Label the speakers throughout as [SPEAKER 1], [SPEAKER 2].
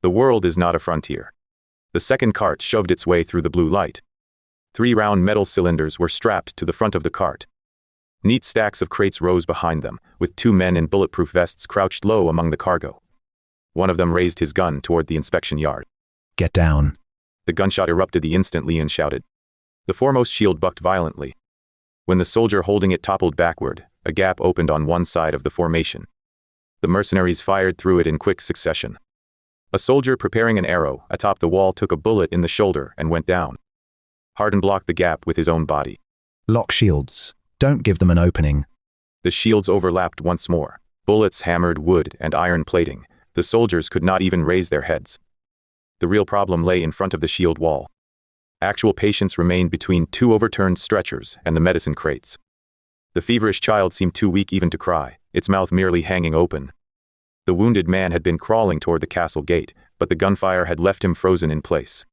[SPEAKER 1] The world is not a frontier. The second cart shoved its way through the blue light. 3 round metal cylinders were strapped to the front of the cart. Neat stacks of crates rose behind them, with 2 men in bulletproof vests crouched low among the cargo. One of them raised his gun toward the inspection yard.
[SPEAKER 2] Get down.
[SPEAKER 1] The gunshot erupted the instant Leon shouted. The foremost shield bucked violently. When the soldier holding it toppled backward, a gap opened on one side of the formation. The mercenaries fired through it in quick succession. A soldier preparing an arrow atop the wall took a bullet in the shoulder and went down. Hardin blocked the gap with his own body.
[SPEAKER 2] Lock shields. Don't give them an opening.
[SPEAKER 1] The shields overlapped once more. Bullets hammered wood and iron plating. The soldiers could not even raise their heads. The real problem lay in front of the shield wall. Actual patients remained between 2 overturned stretchers and the medicine crates. The feverish child seemed too weak even to cry, its mouth merely hanging open. The wounded man had been crawling toward the castle gate, but the gunfire had left him frozen in place.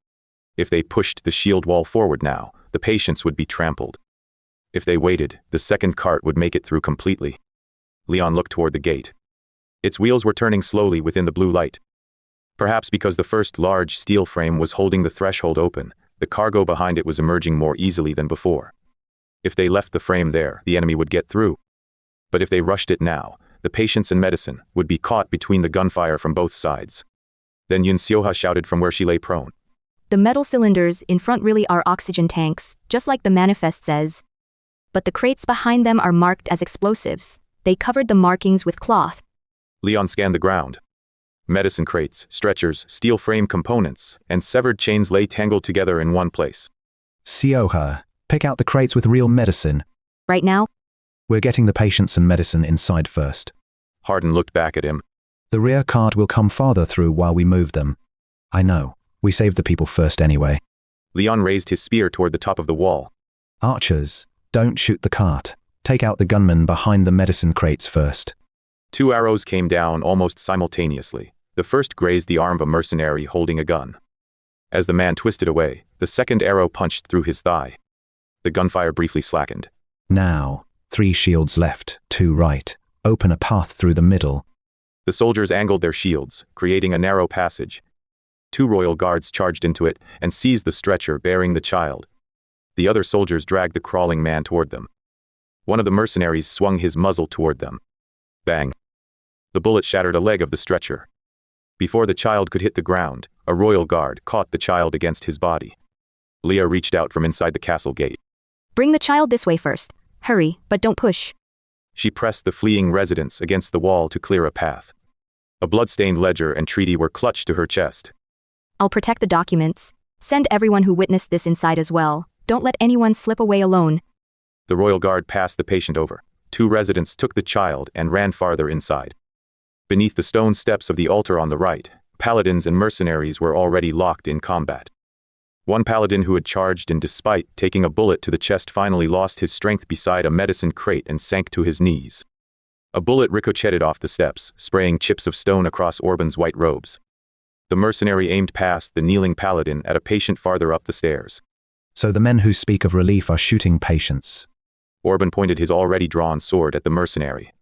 [SPEAKER 1] If they pushed the shield wall forward now, the patients would be trampled. If they waited, the second cart would make it through completely. Leon looked toward the gate. Its wheels were turning slowly within the blue light. Perhaps because the first large steel frame was holding the threshold open, the cargo behind it was emerging more easily than before. If they left the frame there, the enemy would get through. But if they rushed it now, the patients and medicine would be caught between the gunfire from both sides. Then Yun Sioha shouted from where she lay prone.
[SPEAKER 3] The metal cylinders in front really are oxygen tanks, just like the manifest says. But the crates behind them are marked as explosives. They covered the markings with cloth.
[SPEAKER 1] Leon scanned the ground. Medicine crates, stretchers, steel frame components, and severed chains lay tangled together in one place.
[SPEAKER 2] Sioha, pick out the crates with real medicine.
[SPEAKER 3] Right now?
[SPEAKER 2] We're getting the patients and medicine inside first.
[SPEAKER 1] Hardin looked back at him.
[SPEAKER 2] The rear cart will come farther through while we move them. I know. We saved the people first anyway.
[SPEAKER 1] Leon raised his spear toward the top of the wall.
[SPEAKER 2] Archers, don't shoot the cart. Take out the gunmen behind the medicine crates first.
[SPEAKER 1] 2 arrows came down almost simultaneously. The first grazed the arm of a mercenary holding a gun. As the man twisted away, the second arrow punched through his thigh. The gunfire briefly slackened.
[SPEAKER 2] Now, 3 shields left, 2 right. Open a path through the middle.
[SPEAKER 1] The soldiers angled their shields, creating a narrow passage. 2 royal guards charged into it and seized the stretcher bearing the child. The other soldiers dragged the crawling man toward them. One of the mercenaries swung his muzzle toward them. Bang! The bullet shattered a leg of the stretcher. Before the child could hit the ground, a royal guard caught the child against his body. Leah reached out from inside the castle gate.
[SPEAKER 3] Bring the child this way first. Hurry, but don't push.
[SPEAKER 1] She pressed the fleeing residents against the wall to clear a path. A blood-stained ledger and treaty were clutched to her chest.
[SPEAKER 3] I'll protect the documents. Send everyone who witnessed this inside as well. Don't let anyone slip away alone.
[SPEAKER 1] The royal guard passed the patient over. 2 residents took the child and ran farther inside. Beneath the stone steps of the altar on the right, paladins and mercenaries were already locked in combat. One paladin who had charged and despite taking a bullet to the chest finally lost his strength beside a medicine crate and sank to his knees. A bullet ricocheted off the steps, spraying chips of stone across Orban's white robes. The mercenary aimed past the kneeling paladin at a patient farther up the stairs.
[SPEAKER 2] So the men who speak of relief are shooting patients.
[SPEAKER 1] Orban pointed his already drawn sword at the mercenary.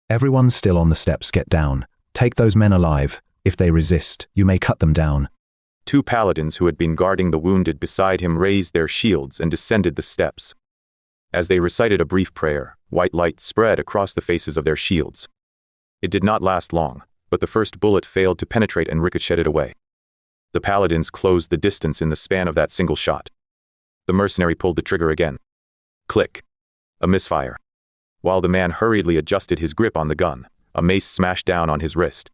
[SPEAKER 2] Everyone still on the steps, get down. Take those men alive. If they resist, you may cut them down.
[SPEAKER 1] 2 paladins who had been guarding the wounded beside him raised their shields and descended the steps. As they recited a brief prayer, white light spread across the faces of their shields. It did not last long, but the first bullet failed to penetrate and ricocheted away. The paladins closed the distance in the span of that single shot. The mercenary pulled the trigger again. Click. A misfire. While the man hurriedly adjusted his grip on the gun, a mace smashed down on his wrist.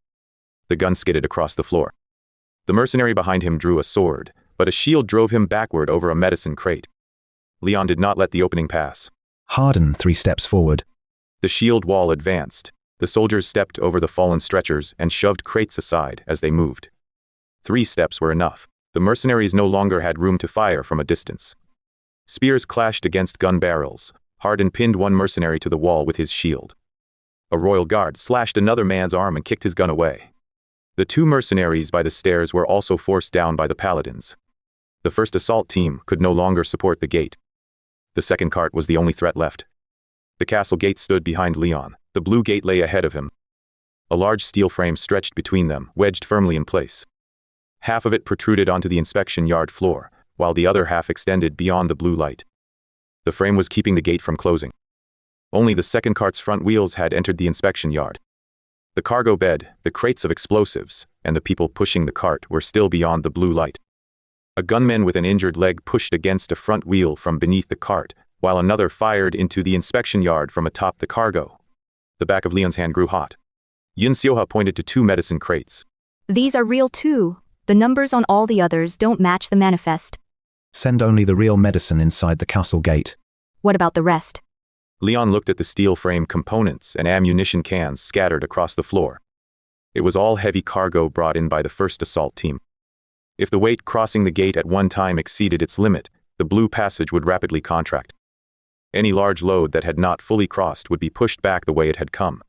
[SPEAKER 1] The gun skidded across the floor. The mercenary behind him drew a sword, but a shield drove him backward over a medicine crate. Leon did not let the opening pass.
[SPEAKER 2] Hardin 3 steps forward.
[SPEAKER 1] The shield wall advanced. The soldiers stepped over the fallen stretchers and shoved crates aside as they moved. 3 steps were enough. The mercenaries no longer had room to fire from a distance. Spears clashed against gun barrels. Hardin pinned one mercenary to the wall with his shield. A royal guard slashed another man's arm and kicked his gun away. The 2 mercenaries by the stairs were also forced down by the paladins. The first assault team could no longer support the gate. The second cart was the only threat left. The castle gate stood behind Leon. The blue gate lay ahead of him. A large steel frame stretched between them, wedged firmly in place. Half of it protruded onto the inspection yard floor, while the other half extended beyond the blue light. The frame was keeping the gate from closing. Only the second cart's front wheels had entered the inspection yard. The cargo bed, the crates of explosives, and the people pushing the cart were still beyond the blue light. A gunman with an injured leg pushed against a front wheel from beneath the cart, while another fired into the inspection yard from atop the cargo. The back of Leon's hand grew hot. Yun Sioha pointed to 2 medicine crates.
[SPEAKER 3] These are real too. The numbers on all the others don't match the manifest.
[SPEAKER 2] Send only the real medicine inside the castle gate.
[SPEAKER 3] What about the rest?
[SPEAKER 1] Leon looked at the steel frame components and ammunition cans scattered across the floor. It was all heavy cargo brought in by the first assault team. If the weight crossing the gate at one time exceeded its limit, the blue passage would rapidly contract. Any large load that had not fully crossed would be pushed back the way it had come.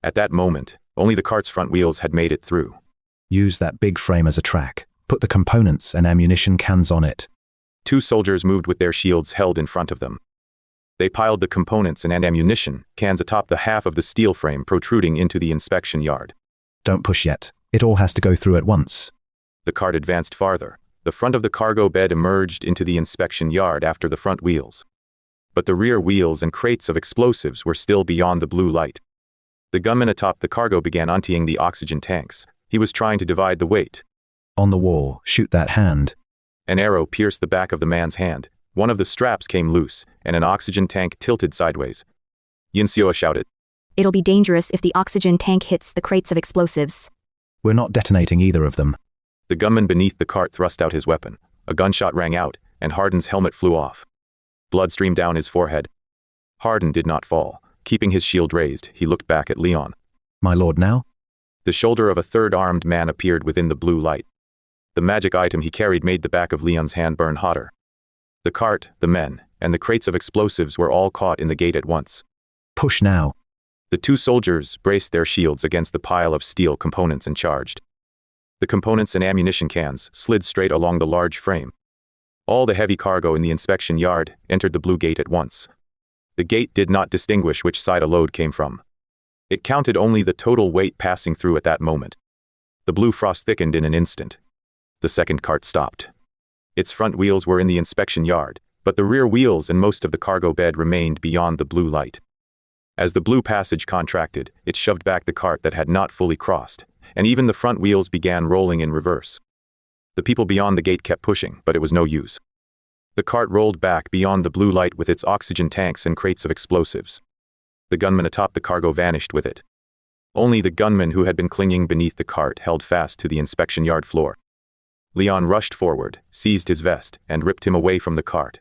[SPEAKER 1] At that moment, only the cart's front wheels had made it through.
[SPEAKER 2] Use that big frame as a track. Put the components and ammunition cans on it.
[SPEAKER 1] 2 soldiers moved with their shields held in front of them. They piled the components and ammunition cans atop the half of the steel frame protruding into the inspection yard.
[SPEAKER 2] Don't push yet. It all has to go through at once.
[SPEAKER 1] The cart advanced farther. The front of the cargo bed emerged into the inspection yard after the front wheels. But the rear wheels and crates of explosives were still beyond the blue light. The gunman atop the cargo began emptying the oxygen tanks. He was trying to divide the weight.
[SPEAKER 2] On the wall, shoot that hand.
[SPEAKER 1] An arrow pierced the back of the man's hand. One of the straps came loose, and an oxygen tank tilted sideways. Yin Sioha shouted.
[SPEAKER 3] It'll be dangerous if the oxygen tank hits the crates of explosives.
[SPEAKER 2] We're not detonating either of them.
[SPEAKER 1] The gunman beneath the cart thrust out his weapon. A gunshot rang out, and Hardin's helmet flew off. Blood streamed down his forehead. Hardin did not fall. Keeping his shield raised, he looked back at Leon.
[SPEAKER 2] My lord now?
[SPEAKER 1] The shoulder of a third armed man appeared within the blue light. The magic item he carried made the back of Leon's hand burn hotter. The cart, the men, and the crates of explosives were all caught in the gate at once.
[SPEAKER 2] Push now.
[SPEAKER 1] The 2 soldiers braced their shields against the pile of steel components and charged. The components and ammunition cans slid straight along the large frame. All the heavy cargo in the inspection yard entered the blue gate at once. The gate did not distinguish which side a load came from. It counted only the total weight passing through at that moment. The blue frost thickened in an instant. The second cart stopped. Its front wheels were in the inspection yard, but the rear wheels and most of the cargo bed remained beyond the blue light. As the blue passage contracted, it shoved back the cart that had not fully crossed, and even the front wheels began rolling in reverse. The people beyond the gate kept pushing, but it was no use. The cart rolled back beyond the blue light with its oxygen tanks and crates of explosives. The gunman atop the cargo vanished with it. Only the gunman who had been clinging beneath the cart held fast to the inspection yard floor. Leon rushed forward, seized his vest, and ripped him away from the cart.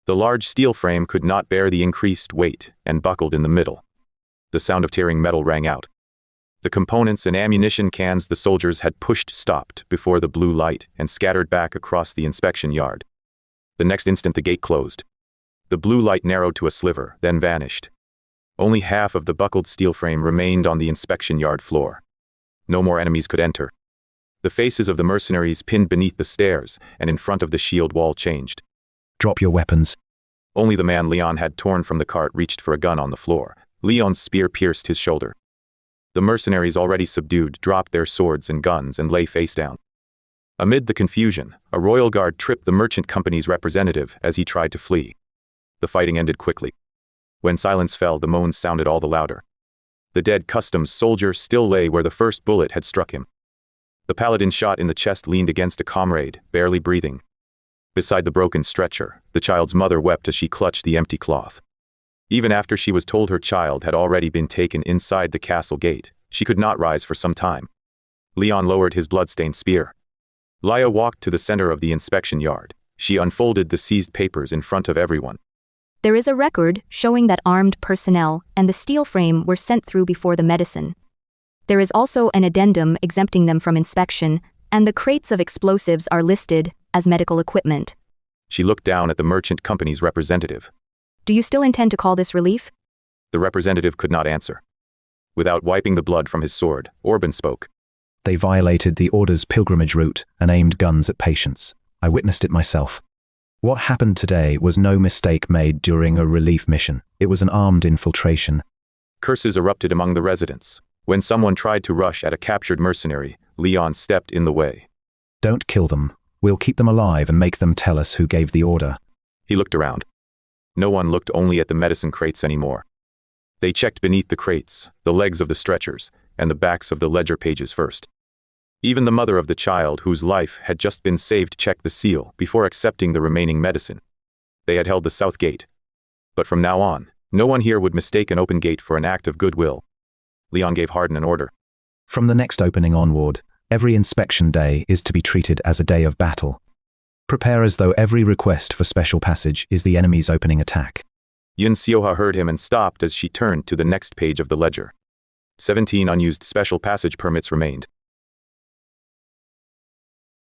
[SPEAKER 1] The large steel frame could not bear the increased weight and buckled in the middle. The sound of tearing metal rang out. The components and ammunition cans the soldiers had pushed stopped before the blue light and scattered back across the inspection yard. The next instant the gate closed. The blue light narrowed to a sliver, then vanished. Only half of the buckled steel frame remained on the inspection yard floor. No more enemies could enter. The faces of the mercenaries pinned beneath the stairs and in front of the shield wall changed.
[SPEAKER 2] Drop your weapons.
[SPEAKER 1] Only the man Leon had torn from the cart reached for a gun on the floor. Leon's spear pierced his shoulder. The mercenaries, already subdued, dropped their swords and guns and lay face down. Amid the confusion, a royal guard tripped the merchant company's representative as he tried to flee. The fighting ended quickly. When silence fell, the moans sounded all the louder. The dead customs soldier still lay where the first bullet had struck him. The paladin shot in the chest leaned against a comrade, barely breathing. Beside the broken stretcher, the child's mother wept as she clutched the empty cloth. Even after she was told her child had already been taken inside the castle gate, she could not rise for some time. Leon lowered his blood-stained spear. Laya walked to the center of the inspection yard. She unfolded the seized papers in front of everyone.
[SPEAKER 3] There is a record showing that armed personnel and the steel frame were sent through before the medicine. There is also an addendum exempting them from inspection, and the crates of explosives are listed as medical equipment.
[SPEAKER 1] She looked down at the merchant company's representative.
[SPEAKER 3] Do you still intend to call this relief?
[SPEAKER 1] The representative could not answer. Without wiping the blood from his sword, Orban spoke.
[SPEAKER 2] They violated the Order's pilgrimage route and aimed guns at patients. I witnessed it myself. What happened today was no mistake made during a relief mission. It was an armed infiltration.
[SPEAKER 1] Curses erupted among the residents. When someone tried to rush at a captured mercenary, Leon stepped in the way.
[SPEAKER 2] Don't kill them. We'll keep them alive and make them tell us who gave the order.
[SPEAKER 1] He looked around. No one looked only at the medicine crates anymore. They checked beneath the crates, the legs of the stretchers, and the backs of the ledger pages first. Even the mother of the child whose life had just been saved checked the seal before accepting the remaining medicine. They had held the south gate. But from now on, no one here would mistake an open gate for an act of goodwill. Leon gave Hardin an order.
[SPEAKER 2] From the next opening onward, every inspection day is to be treated as a day of battle. Prepare as though every request for special passage is the enemy's opening attack.
[SPEAKER 1] Yun Sioha heard him and stopped as she turned to the next page of the ledger. 17 unused special passage permits remained.